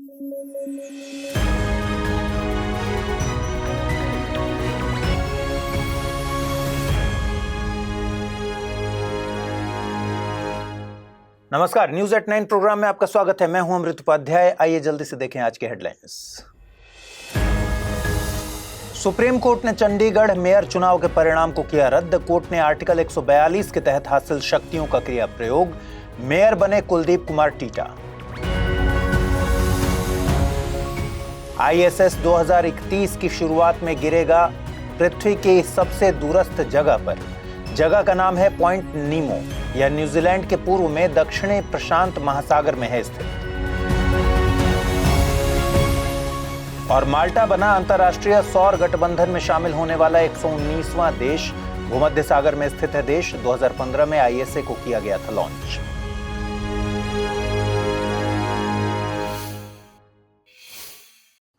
नमस्कार, news at 9 programme में आपका स्वागत है। मैं हूं अमृत उपाध्याय। आइए जल्दी से देखें आज के हेडलाइंस। सुप्रीम कोर्ट ने चंडीगढ़ मेयर चुनाव के परिणाम को किया रद्द। कोर्ट ने आर्टिकल 142 के तहत हासिल शक्तियों का किया प्रयोग। मेयर बने कुलदीप कुमार टीटा। ISS 2031 की शुरुआत में गिरेगा पृथ्वी की सबसे दूरस्थ जगह पर। जगह का नाम है पॉइंट नीमो। यह न्यूजीलैंड के पूर्व में दक्षिणी प्रशांत महासागर में है स्थित। और माल्टा बना अंतर्राष्ट्रीय सौर गठबंधन में शामिल होने वाला 119वां देश। भूमध्य सागर में स्थित है देश। 2015 में ISA को किया गया था लॉन्च।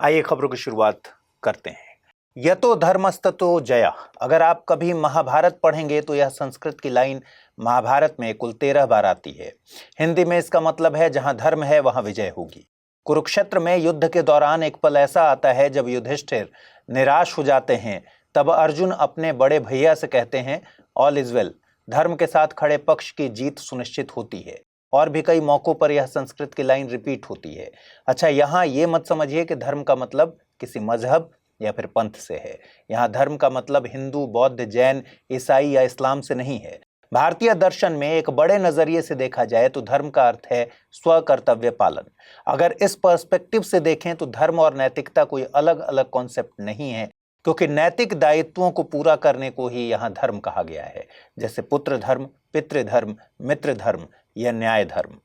आइए खबरों की शुरुआत करते हैं। यतो धर्मस्ततो जयः। अगर आप कभी महाभारत पढ़ेंगे तो यह संस्कृत की लाइन महाभारत में कुल 13 बार आती है। हिंदी में इसका मतलब है जहां धर्म है वहां विजय होगी। कुरुक्षेत्र में युद्ध के दौरान एक पल ऐसा आता है जब युधिष्ठिर निराश हो जाते हैं। तब अर्जुन अपने बड़े भैया से कहते हैं ऑल इज वेल। धर्म के साथ खड़े पक्ष की जीत सुनिश्चित होती है। और भी कई मौकों पर यह संस्कृत की लाइन रिपीट होती है। अच्छा, यहाँ ये मत समझिए कि धर्म का मतलब किसी मजहब या फिर पंथ से है। यहाँ धर्म का मतलब हिंदू, बौद्ध, जैन, ईसाई या इस्लाम से नहीं है। भारतीय दर्शन में एक बड़े नजरिए से देखा जाए तो धर्म का अर्थ है स्व कर्तव्य पालन। अगर इस पर्सपेक्टिव से देखें तो धर्म और नैतिकता कोई अलग अलग कॉन्सेप्ट नहीं है, क्योंकि नैतिक दायित्वों को पूरा करने को ही यहाँ धर्म कहा गया है। जैसे पुत्र धर्म, पितृधर्म, मित्र धर्म या न्याय धर्म।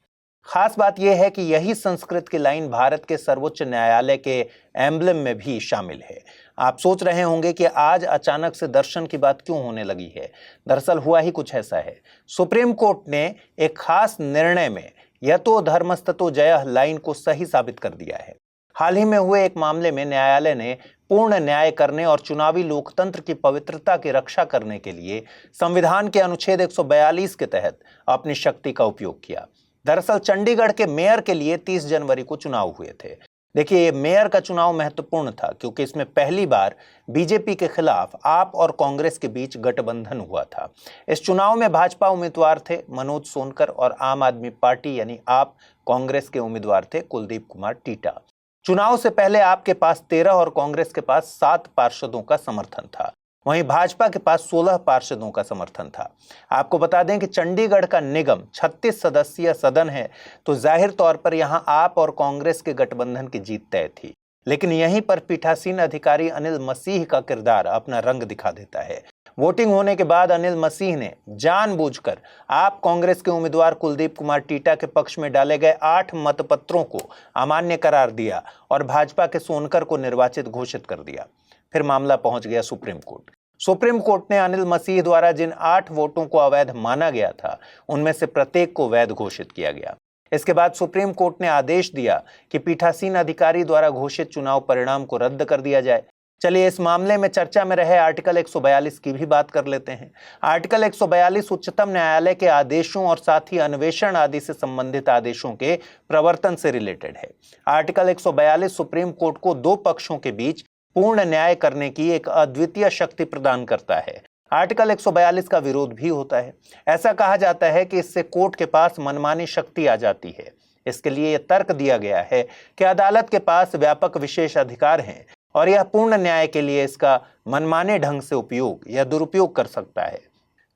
खास बात यह है कि यही संस्कृत की लाइन भारत के सर्वोच्च न्यायालय के एम्ब्लम में भी शामिल है। आप सोच रहे होंगे कि आज अचानक से दर्शन की बात क्यों होने लगी है। दरअसल हुआ ही कुछ ऐसा है। सुप्रीम कोर्ट ने एक खास निर्णय में यतो धर्मस्ततो जयः लाइन को सही साबित कर दिया है। हाल ही में हुए एक मामले में न्यायालय ने पूर्ण न्याय करने और चुनावी लोकतंत्र की पवित्रता की रक्षा करने के लिए संविधान के अनुच्छेद 142 के तहत अपनी शक्ति का उपयोग किया। दरअसल चंडीगढ़ के मेयर के लिए 30 जनवरी को चुनाव हुए थे। देखिए, ये मेयर का चुनाव महत्वपूर्ण था क्योंकि इसमें पहली बार बीजेपी के खिलाफ आप और कांग्रेस के बीच गठबंधन हुआ था। इस चुनाव में भाजपा उम्मीदवार थे मनोज सोनकर और आम आदमी पार्टी यानी आप कांग्रेस के उम्मीदवार थे कुलदीप कुमार टीटा। चुनाव से पहले आपके पास 13 और कांग्रेस के पास 7 पार्षदों का समर्थन था। वहीं भाजपा के पास 16 पार्षदों का समर्थन था। आपको बता दें कि चंडीगढ़ का निगम 36 सदस्यीय सदन है, तो जाहिर तौर पर यहां आप और कांग्रेस के गठबंधन की जीत तय थी। लेकिन यहीं पर पीठासीन अधिकारी अनिल मसीह का किरदार अपना रंग दिखा देता है। वोटिंग होने के बाद अनिल मसीह ने जानबूझकर आप कांग्रेस के उम्मीदवार कुलदीप कुमार टीटा के पक्ष में डाले गए 8 मतपत्रों को अमान्य करार दिया और भाजपा के सोनकर को निर्वाचित घोषित कर दिया। फिर मामला पहुंच गया सुप्रीम कोर्ट। सुप्रीम कोर्ट ने अनिल मसीह द्वारा जिन 8 वोटों को अवैध माना गया था, उनमें से प्रत्येक को वैध घोषित किया गया। इसके बाद सुप्रीम कोर्ट ने आदेश दिया कि पीठासीन अधिकारी द्वारा घोषित चुनाव परिणाम को रद्द कर दिया जाए। चलिए इस मामले में चर्चा में रहे आर्टिकल 142 की भी बात कर लेते हैं। आर्टिकल 142 उच्चतम न्यायालय के आदेशों और साथ ही अन्वेषण आदि से संबंधित आदेशों के प्रवर्तन से रिलेटेड है। आर्टिकल 142 सुप्रीम कोर्ट को 2 पक्षों के बीच पूर्ण न्याय करने की एक अद्वितीय शक्ति प्रदान करता है। आर्टिकल 142 का विरोध भी होता है। ऐसा कहा जाता है कि इससे कोर्ट के पास मनमानी शक्ति आ जाती है। इसके लिए यह तर्क दिया गया है कि अदालत के पास व्यापक विशेष अधिकार हैं और यह पूर्ण न्याय के लिए इसका मनमाने ढंग से उपयोग या दुरुपयोग कर सकता है,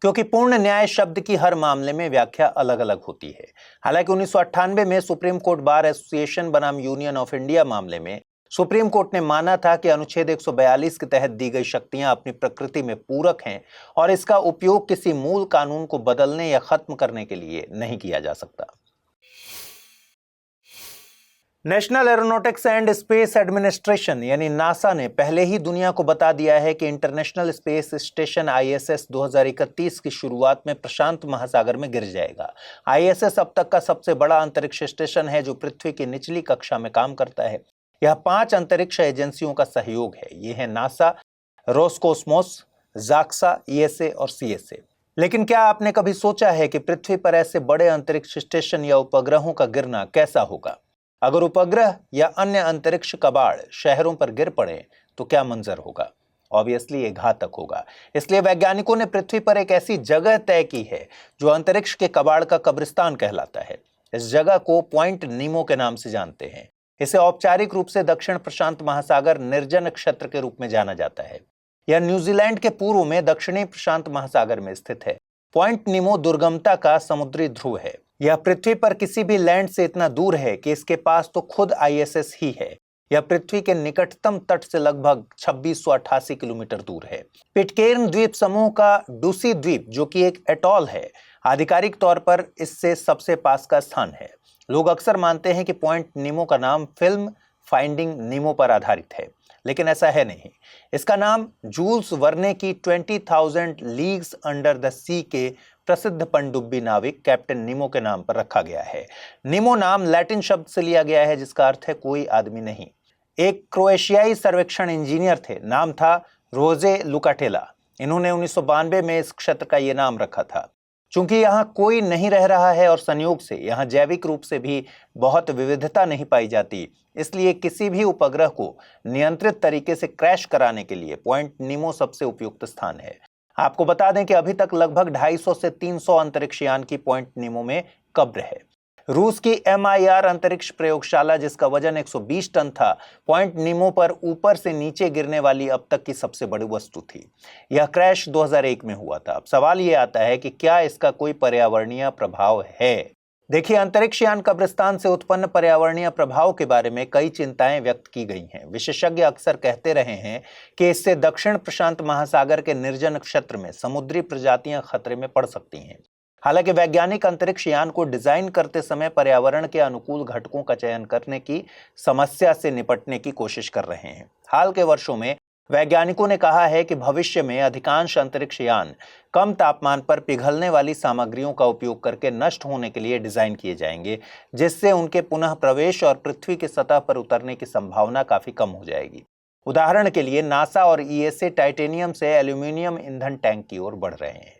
क्योंकि पूर्ण न्याय शब्द की हर मामले में व्याख्या अलग अलग होती है। हालांकि 1998 में सुप्रीम कोर्ट बार एसोसिएशन बनाम यूनियन ऑफ इंडिया मामले में सुप्रीम कोर्ट ने माना था कि अनुच्छेद 142 के तहत दी गई शक्तियां अपनी प्रकृति में पूरक हैं और इसका उपयोग किसी मूल कानून को बदलने या खत्म करने के लिए नहीं किया जा सकता। National aeronautics and space administration यानी नासा ने पहले ही दुनिया को बता दिया है कि इंटरनेशनल स्पेस स्टेशन ISS 2031 की शुरुआत में प्रशांत महासागर में गिर जाएगा। ISS अब तक का सबसे बड़ा अंतरिक्ष स्टेशन है जो पृथ्वी की निचली कक्षा में काम करता है। यह 5 अंतरिक्ष एजेंसियों का सहयोग है। ये है नासा, रोसकोस्मोस, जाक्सा, ESA और CSA। लेकिन क्या आपने कभी सोचा है कि पृथ्वी पर ऐसे बड़े अंतरिक्ष स्टेशन या उपग्रहों का गिरना कैसा होगा? अगर उपग्रह या अन्य अंतरिक्ष कबाड़ शहरों पर गिर पड़े तो क्या मंजर होगा? ऑब्वियसली ये घातक होगा। इसलिए वैज्ञानिकों ने पृथ्वी पर एक ऐसी जगह तय की है जो अंतरिक्ष के कबाड़ का कब्रिस्तान कहलाता है। इस जगह को पॉइंट नीमो के नाम से जानते हैं। इसे औपचारिक रूप से दक्षिण प्रशांत महासागर निर्जन क्षेत्र के रूप में जाना जाता है। यह न्यूजीलैंड के पूर्व में दक्षिणी प्रशांत महासागर में स्थित है। पॉइंट नीमो दुर्गमता का समुद्री ध्रुव है। यह पृथ्वी पर किसी भी लैंड से इतना दूर है कि इसके पास तो खुद ISS ही है। यह पृथ्वी के निकटतम तट से लगभग 2688 किलोमीटर दूर है। पिटकेर्न द्वीप समूह का डूसी द्वीप, जो कि एक एटॉल है, आधिकारिक तौर पर इससे सबसे पास का स्थान है। लोग अक्सर मानते हैं कि पॉइंट नीमो का नाम फिल्म फाइंडिंग नीमो पर आधारित है, लेकिन ऐसा है नहीं। इसका नाम जूल्स वर्ने की 20,000 लीग्स अंडर द सी के प्रसिद्ध पनडुब्बी नाविक कैप्टन नीमो के नाम पर रखा गया है। नीमो नाम लैटिन शब्द से लिया गया है जिसका अर्थ है कोई आदमी नहीं। एक क्रोएशियाई सर्वेक्षण इंजीनियर थे, नाम था रोजे लुकाटेला। इन्होंने 1992 में इस क्षेत्र का ये नाम रखा था। चूंकि यहाँ कोई नहीं रह रहा है और संयोग से यहाँ जैविक रूप से भी बहुत विविधता नहीं पाई जाती, इसलिए किसी भी उपग्रह को नियंत्रित तरीके से क्रैश कराने के लिए पॉइंट नीमो सबसे उपयुक्त स्थान है। आपको बता दें कि अभी तक लगभग 250 से 300 अंतरिक्ष यान की पॉइंट नीमो में कब्र है। रूस की MIR अंतरिक्ष प्रयोगशाला, जिसका वजन 120 टन था, पॉइंट नीमो पर ऊपर से नीचे गिरने वाली अब तक की सबसे बड़ी वस्तु थी। यह क्रैश 2001 में हुआ था। अब सवाल यह आता है कि क्या इसका कोई पर्यावरणीय प्रभाव है? देखिए, अंतरिक्ष यान कब्रिस्तान से उत्पन्न पर्यावरणीय प्रभाव के बारे में कई चिंताएं व्यक्त की गई हैं। विशेषज्ञ अक्सर कहते रहे हैं कि इससे दक्षिण प्रशांत महासागर के निर्जन क्षेत्र में समुद्री प्रजातियां खतरे में पड़ सकती हैं। हालांकि वैज्ञानिक अंतरिक्ष यान को डिजाइन करते समय पर्यावरण के अनुकूल घटकों का चयन करने की समस्या से निपटने की कोशिश कर रहे हैं। हाल के वर्षों में वैज्ञानिकों ने कहा है कि भविष्य में अधिकांश अंतरिक्ष यान कम तापमान पर पिघलने वाली सामग्रियों का उपयोग करके नष्ट होने के लिए डिजाइन किए जाएंगे, जिससे उनके पुनः प्रवेश और पृथ्वी की सतह पर उतरने की संभावना काफी कम हो जाएगी। उदाहरण के लिए नासा और ESA टाइटेनियम से एल्यूमिनियम ईंधन टैंक की ओर बढ़ रहे हैं।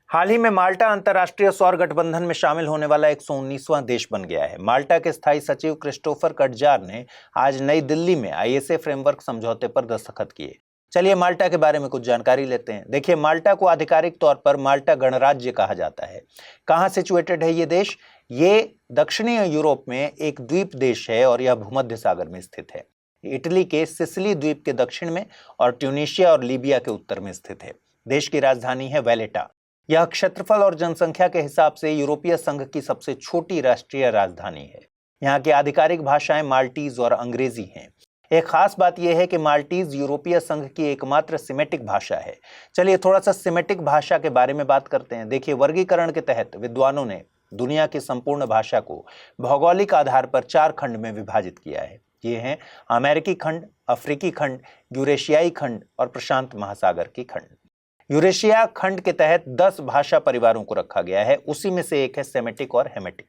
हाल ही में माल्टा अंतर्राष्ट्रीय सौर गठबंधन में शामिल होने वाला 119वां देश बन गया है। माल्टा के स्थायी सचिव क्रिस्टोफर कटजार ने आज नई दिल्ली में ISA फ्रेमवर्क समझौते पर दस्तखत किए। चलिए माल्टा के बारे में कुछ जानकारी लेते हैं। देखिए, माल्टा को आधिकारिक तौर पर माल्टा गणराज्य कहा जाता है। कहाँ सिचुएटेड है ये देश? ये दक्षिणी यूरोप में एक द्वीप देश है और यह भूमध्य सागर में स्थित है। इटली के सिसिली द्वीप के दक्षिण में और ट्यूनीशिया और लीबिया के उत्तर में स्थित है। देश की राजधानी है वेलेटा। यह क्षेत्रफल और जनसंख्या के हिसाब से यूरोपीय संघ की सबसे छोटी राष्ट्रीय राजधानी है। यहाँ की आधिकारिक भाषाएं माल्टीज और अंग्रेजी हैं। एक खास बात यह है कि माल्टीज यूरोपीय संघ की एकमात्र सिमेटिक भाषा है। चलिए थोड़ा सा सिमेटिक भाषा के बारे में बात करते हैं। देखिए, वर्गीकरण के तहत विद्वानों ने दुनिया की संपूर्ण भाषा को भौगोलिक आधार पर 4 खंड में विभाजित किया है। ये हैं अमेरिकी खंड, अफ्रीकी खंड, यूरेशियाई खंड और प्रशांत महासागर की खंड। यूरेशिया खंड के तहत 10 भाषा परिवारों को रखा गया है। उसी में से एक है सेमेटिक और हेमेटिक।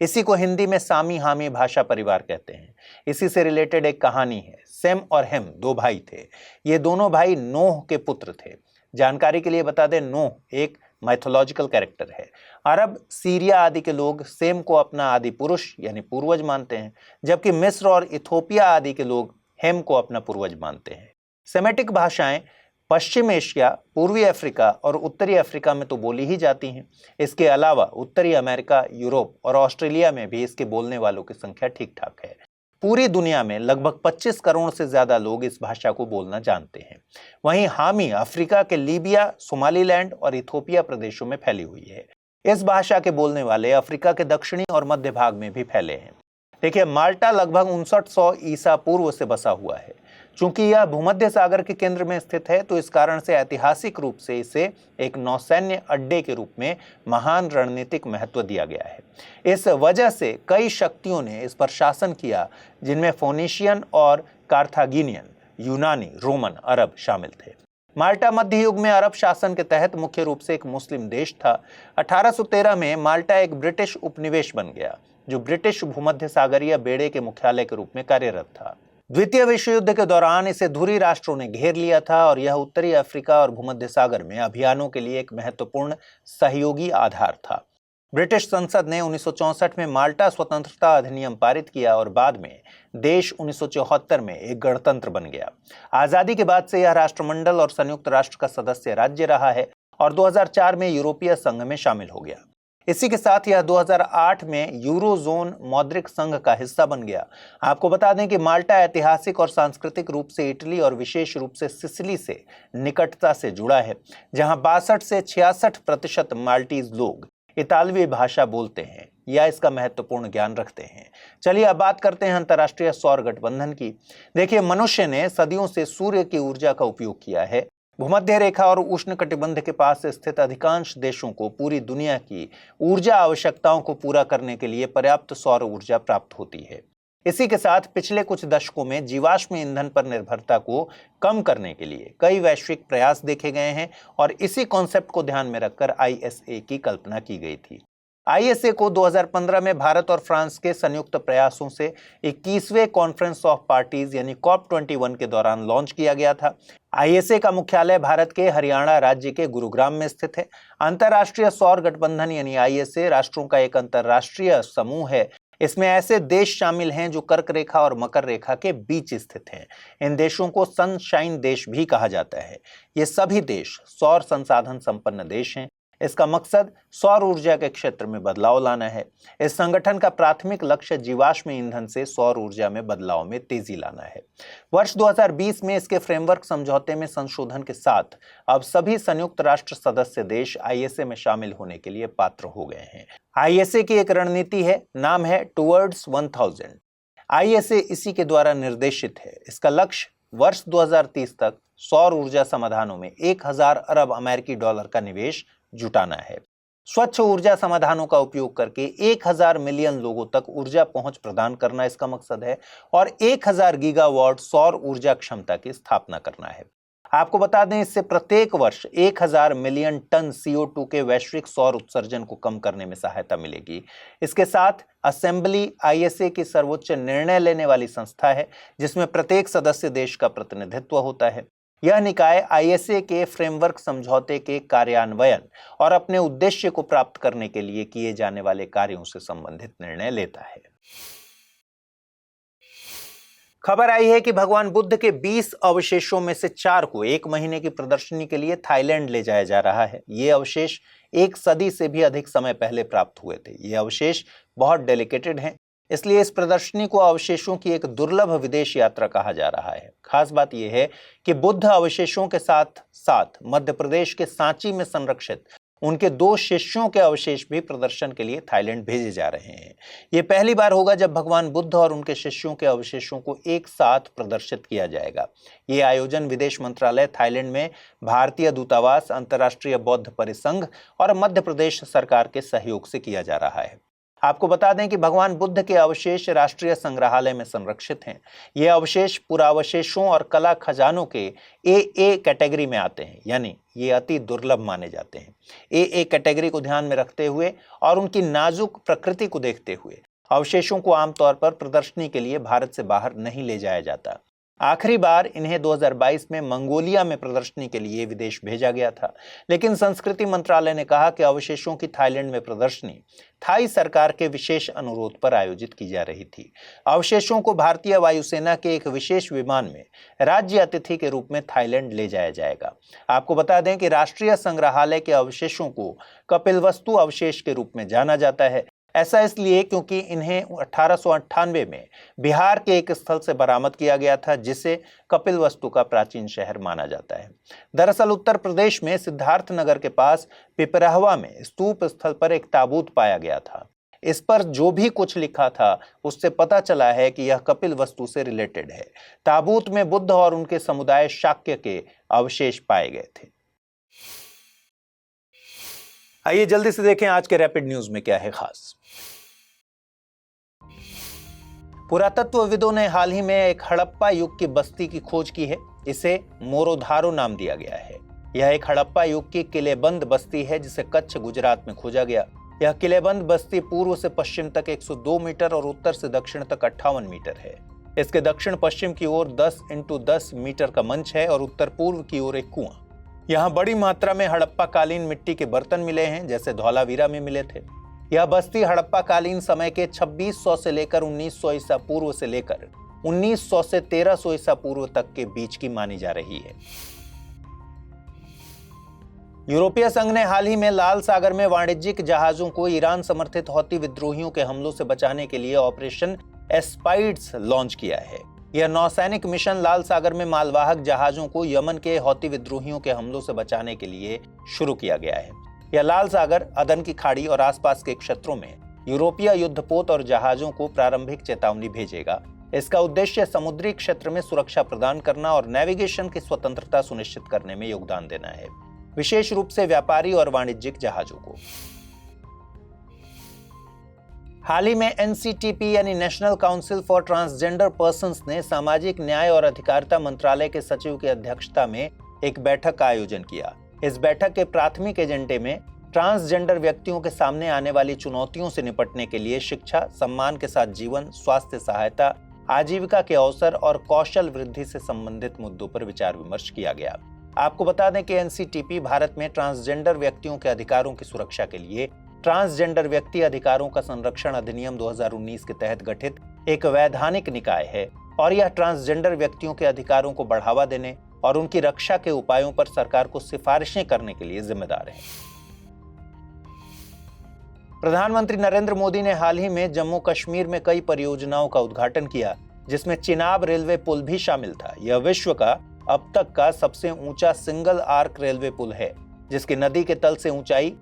इसी को हिंदी में सामी हामी भाषा परिवार कहते हैं। इसी से रिलेटेड एक कहानी है। सेम और हेम 2 भाई थे। ये दोनों भाई नोह के पुत्र थे। जानकारी के लिए बता दें, नोह एक माइथोलॉजिकल कैरेक्टर है। अरब, सीरिया आदि के लोग सेम को अपना आदि पुरुष यानी पूर्वज मानते हैं, जबकि मिस्र और इथोपिया आदि के लोग हेम को अपना पूर्वज मानते हैं। सेमेटिक भाषाएं पश्चिम एशिया, पूर्वी अफ्रीका और उत्तरी अफ्रीका में तो बोली ही जाती हैं। इसके अलावा उत्तरी अमेरिका, यूरोप और ऑस्ट्रेलिया में भी इसके बोलने वालों की संख्या ठीक ठाक है। पूरी दुनिया में लगभग 25 करोड़ से ज्यादा लोग इस भाषा को बोलना जानते हैं। वहीं हामी अफ्रीका के लीबिया, सोमालीलैंड और इथोपिया प्रदेशों में फैली हुई है। इस भाषा के बोलने वाले अफ्रीका के दक्षिणी और मध्य भाग में भी फैले हैं। देखिए, माल्टा लगभग 5900 ईसा पूर्व से बसा हुआ है। चूंकि यह भूमध्य सागर के केंद्र में स्थित है, तो इस कारण से ऐतिहासिक रूप से इसे एक नौसैन्य अड्डे के रूप में महान रणनीतिक महत्व दिया गया है। इस वजह से कई शक्तियों ने इस पर शासन किया, जिनमें फोनीशियन और कार्थागिनियन, यूनानी, रोमन, अरब शामिल थे। माल्टा मध्य युग में अरब शासन के तहत मुख्य रूप से एक मुस्लिम देश था। 1813 में माल्टा एक ब्रिटिश उपनिवेश बन गया, जो ब्रिटिश भूमध्य सागरीय बेड़े के मुख्यालय के रूप में कार्यरत था। द्वितीय विश्व युद्ध के दौरान इसे धुरी राष्ट्रों ने घेर लिया था और यह उत्तरी अफ्रीका और भूमध्य सागर में अभियानों के लिए एक महत्वपूर्ण सहयोगी आधार था। ब्रिटिश संसद ने 1964 में माल्टा स्वतंत्रता अधिनियम पारित किया और बाद में देश 1974 में एक गणतंत्र बन गया। आजादी के बाद से यह राष्ट्रमंडल और संयुक्त राष्ट्र का सदस्य राज्य रहा है और 2004 में यूरोपीय संघ में शामिल हो गया। इसी के साथ यह 2008 में यूरोजोन मौद्रिक संघ का हिस्सा बन गया। आपको बता दें कि माल्टा ऐतिहासिक और सांस्कृतिक रूप से इटली और विशेष रूप से सिसिली से निकटता से जुड़ा है, जहां 62 से 66% माल्टीज लोग इतालवी भाषा बोलते हैं या इसका महत्वपूर्ण ज्ञान रखते हैं। चलिए अब बात करते हैं अंतर्राष्ट्रीय सौर गठबंधन की। देखिए, मनुष्य ने सदियों से सूर्य की ऊर्जा का उपयोग किया है। भूमध्य रेखा और उष्णकटिबंध के पास स्थित अधिकांश देशों को पूरी दुनिया की ऊर्जा आवश्यकताओं को पूरा करने के लिए पर्याप्त सौर ऊर्जा प्राप्त होती है। इसी के साथ पिछले कुछ दशकों में जीवाश्म ईंधन पर निर्भरता को कम करने के लिए कई वैश्विक प्रयास देखे गए हैं और इसी कॉन्सेप्ट को ध्यान में रखकर ISA की कल्पना की गई थी। ISA को 2015 में भारत और फ्रांस के संयुक्त प्रयासों से 21वें कॉन्फ्रेंस ऑफ पार्टीज यानी COP21 के दौरान लॉन्च किया गया था। ISA का मुख्यालय भारत के हरियाणा राज्य के गुरुग्राम में स्थित है। अंतर्राष्ट्रीय सौर गठबंधन यानी ISA राष्ट्रों का एक अंतर्राष्ट्रीय समूह है। इसमें ऐसे देश शामिल हैं जो कर्क रेखा और मकर रेखा के बीच स्थित हैं। इन देशों को सनशाइन देश भी कहा जाता है। ये सभी देश सौर संसाधन संपन्न देश हैं। इसका मकसद सौर ऊर्जा के क्षेत्र में बदलाव लाना है। इस संगठन का प्राथमिक लक्ष्य जीवाश्म ईंधन से सौर ऊर्जा में बदलाव में तेजी लाना है। वर्ष 2020 में इसके फ्रेमवर्क समझौते में संशोधन के साथ अब सभी संयुक्त राष्ट्र सदस्य देश ISA में शामिल होने के लिए पात्र हो गए हैं। ISA की एक रणनीति है, नाम है टुवर्ड्स 1000। ISA इसी के द्वारा निर्देशित है। इसका लक्ष्य वर्ष 2030 तक सौर ऊर्जा समाधानों में 1000 अरब अमेरिकी डॉलर का निवेश जुटाना है। स्वच्छ ऊर्जा समाधानों का उपयोग करके 1000 मिलियन लोगों तक ऊर्जा पहुंच प्रदान करना इसका मकसद है और 1000 गीगावाट सौर ऊर्जा क्षमता की स्थापना करना है। आपको बता दें, इससे प्रत्येक वर्ष 1000 मिलियन टन CO2 के वैश्विक सौर उत्सर्जन को कम करने में सहायता मिलेगी। इसके साथ असेंबली ISA की सर्वोच्च निर्णय लेने वाली संस्था है, जिसमें प्रत्येक सदस्य देश का प्रतिनिधित्व होता है। यह निकाय ISA के फ्रेमवर्क समझौते के कार्यान्वयन और अपने उद्देश्य को प्राप्त करने के लिए किए जाने वाले कार्यों से संबंधित निर्णय लेता है। खबर आई है कि भगवान बुद्ध के 20 अवशेषों में से 4 को 1 महीने की प्रदर्शनी के लिए थाईलैंड ले जाया जा रहा है। ये अवशेष 1 सदी से भी अधिक समय पहले प्राप्त हुए थे। ये अवशेष बहुत डेलिकेटेड हैं, इसलिए इस प्रदर्शनी को अवशेषों की एक दुर्लभ विदेश यात्रा कहा जा रहा है। खास बात यह है कि बुद्ध अवशेषों के साथ साथ मध्य प्रदेश के सांची में संरक्षित उनके 2 शिष्यों के अवशेष भी प्रदर्शन के लिए थाईलैंड भेजे जा रहे हैं। ये पहली बार होगा जब भगवान बुद्ध और उनके शिष्यों के अवशेषों को एक साथ प्रदर्शित किया जाएगा। ये आयोजन विदेश मंत्रालय, थाईलैंड में भारतीय दूतावास, अंतर्राष्ट्रीय बौद्ध परिसंघ और मध्य प्रदेश सरकार के सहयोग से किया जा रहा है। आपको बता दें कि भगवान बुद्ध के अवशेष राष्ट्रीय संग्रहालय में संरक्षित हैं। ये अवशेष पुरावशेषों और कला खजानों के AA कैटेगरी में आते हैं, यानी ये अति दुर्लभ माने जाते हैं। AA कैटेगरी को ध्यान में रखते हुए और उनकी नाजुक प्रकृति को देखते हुए अवशेषों को आमतौर पर प्रदर्शनी के लिए भारत से बाहर नहीं ले जाया जाता। आखिरी बार इन्हें 2022 में मंगोलिया में प्रदर्शनी के लिए विदेश भेजा गया था, लेकिन संस्कृति मंत्रालय ने कहा कि अवशेषों की थाईलैंड में प्रदर्शनी थाई सरकार के विशेष अनुरोध पर आयोजित की जा रही थी। अवशेषों को भारतीय वायुसेना के एक विशेष विमान में राज्य अतिथि के रूप में थाईलैंड ले जाया जाएगा। आपको बता दें कि राष्ट्रीय संग्रहालय के अवशेषों को कपिलवस्तु अवशेष के रूप में जाना जाता है। ऐसा इसलिए क्योंकि इन्हें 1898 में बिहार के एक स्थल से बरामद किया गया था, जिसे कपिलवस्तु का प्राचीन शहर माना जाता है। दरअसल उत्तर प्रदेश में सिद्धार्थनगर के पास पिपरहवा में स्तूप स्थल पर एक ताबूत पाया गया था। इस पर जो भी कुछ लिखा था उससे पता चला है कि यह कपिलवस्तु से रिलेटेड है। ताबूत में बुद्ध और उनके समुदाय शाक्य के अवशेष पाए गए थे। आइए जल्दी से देखें आज के रैपिड न्यूज में क्या है खास। पुरातत्वविदों ने हाल ही में एक हड़प्पा युग की बस्ती की खोज की है। इसे मोरोधारो नाम दिया गया है। यह एक हड़प्पा युग की किलेबंद बस्ती है जिसे कच्छ, गुजरात में खोजा गया। यह किलेबंद बस्ती पूर्व से पश्चिम तक 102 मीटर और उत्तर से दक्षिण तक 58 मीटर है। इसके दक्षिण पश्चिम की ओर 10 × 10 मीटर का मंच है और उत्तर पूर्व की ओर एक कुआं। यहाँ बड़ी मात्रा में हड़प्पा कालीन मिट्टी के बर्तन मिले हैं, जैसे धौलावीरा में मिले थे। यह बस्ती हड़प्पा कालीन समय के 2600 से लेकर 1900 ईसा पूर्व से लेकर 1900 से 1300 ईसा पूर्व तक के बीच की मानी जा रही है। यूरोपीय संघ ने हाल ही में लाल सागर में वाणिज्यिक जहाजों को ईरान समर्थित हौती विद्रोहियों के हमलों से बचाने के लिए ऑपरेशन एस्पाइड्स लॉन्च किया है। यह नौसैनिक मिशन लाल सागर में मालवाहक जहाजों को यमन के हौती विद्रोहियों के हमलों से बचाने के लिए शुरू किया गया है। यह लाल सागर, अदन की खाड़ी और आसपास के क्षेत्रों में यूरोपीय युद्धपोत और जहाजों को प्रारंभिक चेतावनी भेजेगा। इसका उद्देश्य समुद्री क्षेत्र में सुरक्षा प्रदान करना और नेविगेशन की स्वतंत्रता सुनिश्चित करने में योगदान देना है, विशेष रूप से व्यापारी और वाणिज्यिक जहाजों को। हाल ही में एनसीटीपी यानी national council for transgender persons ने सामाजिक न्याय और अधिकारिता मंत्रालय के सचिव की अध्यक्षता में एक बैठक का आयोजन किया। इस बैठक के प्राथमिक एजेंडे में ट्रांसजेंडर व्यक्तियों के सामने आने वाली चुनौतियों से निपटने के लिए शिक्षा, सम्मान के साथ जीवन, स्वास्थ्य सहायता, आजीविका के अवसर और कौशल वृद्धि से संबंधित मुद्दों पर विचार विमर्श किया गया। आपको बता दें कि एनसीटीपी भारत में ट्रांसजेंडर व्यक्तियों के अधिकारों की सुरक्षा के लिए ट्रांसजेंडर व्यक्ति अधिकारों का संरक्षण अधिनियम 2019 के तहत गठित एक वैधानिक निकाय है और यह ट्रांसजेंडर व्यक्तियों के अधिकारों को बढ़ावा देने और उनकी रक्षा के उपायों पर सरकार को सिफारिशें करने के लिए जिम्मेदार है। प्रधानमंत्री नरेंद्र मोदी ने हाल ही में जम्मू कश्मीर में कई परियोजनाओं का उद्घाटन किया, जिसमें चिनाब रेलवे पुल भी शामिल था। यह विश्व का अब तक का सबसे ऊंचा सिंगल आर्क रेलवे पुल है, जिसकी नदी के तल से ऊंचाई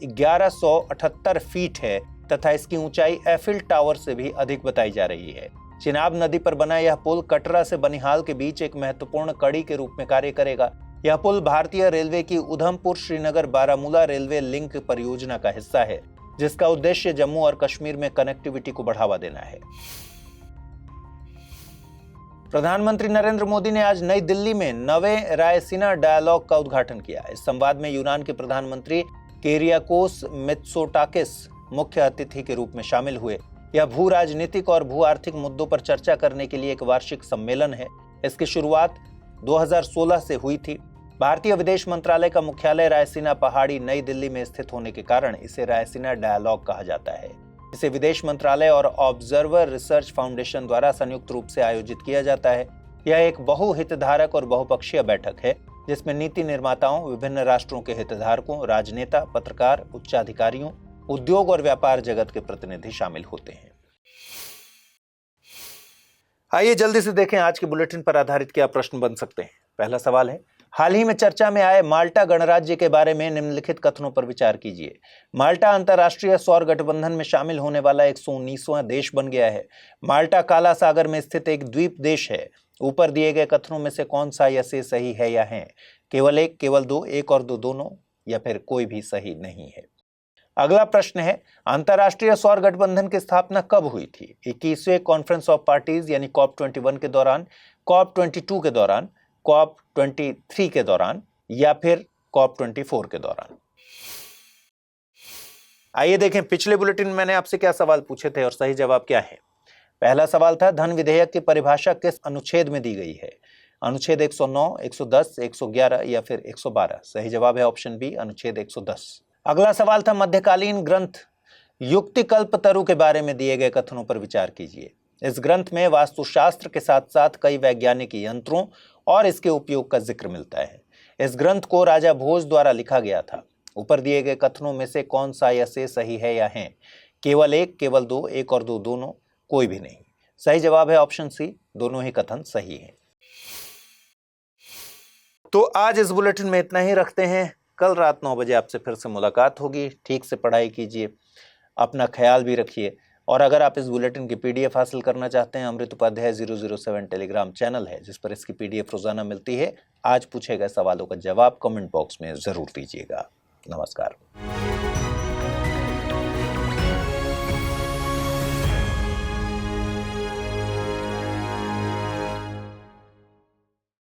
1178 फीट है तथा इसकी ऊंचाई एफिल टावर से भी अधिक बताई जा रही है। चिनाब नदी पर बना यह पुल कटरा से बनिहाल के बीच एक महत्वपूर्ण कड़ी के रूप में कार्य करेगा। यह पुल भारतीय रेलवे की उधमपुर श्रीनगर बारामूला रेलवे लिंक परियोजना का हिस्सा है, जिसका उद्देश्य जम्मू और कश्मीर में कनेक्टिविटी को बढ़ावा देना है। प्रधानमंत्री नरेंद्र मोदी ने आज नई दिल्ली में नवे रायसीना डायलॉग का उद्घाटन किया। इस संवाद में यूनान के प्रधानमंत्री किरियाकोस मित्सोटाकिस मुख्य अतिथि के रूप में शामिल हुए। यह भू राजनीतिक और भू आर्थिक मुद्दों पर चर्चा करने के लिए एक वार्षिक सम्मेलन है। इसकी शुरुआत 2016 से हुई थी। भारतीय विदेश मंत्रालय का मुख्यालय रायसीना पहाड़ी नई दिल्ली में स्थित होने के कारण इसे रायसीना डायलॉग कहा जाता है। इसे विदेश मंत्रालय और ऑब्जर्वर रिसर्च फाउंडेशन द्वारा संयुक्त रूप से आयोजित किया जाता है। यह एक बहुहितधारक और बहुपक्षीय बैठक है, जिसमें नीति निर्माताओं, विभिन्न राष्ट्रों के हितधारकों, राजनेता, पत्रकार, उच्चाधिकारियों, उद्योग और व्यापार जगत के प्रतिनिधि शामिल होते हैं। आइए जल्दी से देखें आज के बुलेटिन पर आधारित क्या प्रश्न बन सकते हैं। पहला सवाल है, हाल ही में चर्चा में आए माल्टा गणराज्य के बारे में निम्नलिखित कथनों पर विचार कीजिए। माल्टा अंतर्राष्ट्रीय सौर गठबंधन में शामिल होने वाला 119वां देश बन गया है। माल्टा काला सागर में स्थित एक द्वीप देश है। ऊपर दिए गए कथनों में से कौन सा या से सही है या है? केवल एक, केवल दो, एक और दो दोनों, या फिर कोई भी सही नहीं है। अगला प्रश्न है, अंतर्राष्ट्रीय सौर गठबंधन की स्थापना कब हुई थी? 21वें कॉन्फ्रेंस ऑफ पार्टीज यानी COP21 के दौरान, COP22 के दौरान, COP23 के दौरान, या फिर COP24 के दौरान? आइए देखें पिछले बुलेटिन में मैंने आपसे क्या सवाल पूछे थे और सही जवाब क्या है। पहला सवाल था, धन विधेयक की परिभाषा किस अनुच्छेद में दी गई है? अनुच्छेद 109, 110, 111 या फिर 112? सही जवाब है ऑप्शन बी, अनुच्छेद 110। अगला सवाल था, मध्यकालीन ग्रंथ युक्तिकल्पतरु के बारे में दिए गए कथनों पर विचार कीजिए। इस ग्रंथ में वास्तुशास्त्र के साथ साथ कई वैज्ञानिक यंत्रों और इसके उपयोग का जिक्र मिलता है। इस ग्रंथ को राजा भोज द्वारा लिखा गया था। ऊपर दिए गए कथनों में से कौन सा या से सही है या है? केवल एक, केवल दो, एक और दो दोनों, कोई भी नहीं। सही जवाब है ऑप्शन सी, दोनों ही कथन सही है। तो आज इस बुलेटिन में इतना ही रखते हैं। कल रात 9 बजे आपसे फिर से मुलाकात होगी। ठीक से पढ़ाई कीजिए, अपना ख्याल भी रखिए। और अगर आप इस बुलेटिन की PDF हासिल करना चाहते हैं, अमृत उपाध्याय 007 टेलीग्राम चैनल है, जिस पर इसकी PDF रोजाना मिलती है। आज पूछे गए सवालों का जवाब कमेंट बॉक्स में जरूर दीजिएगा। नमस्कार।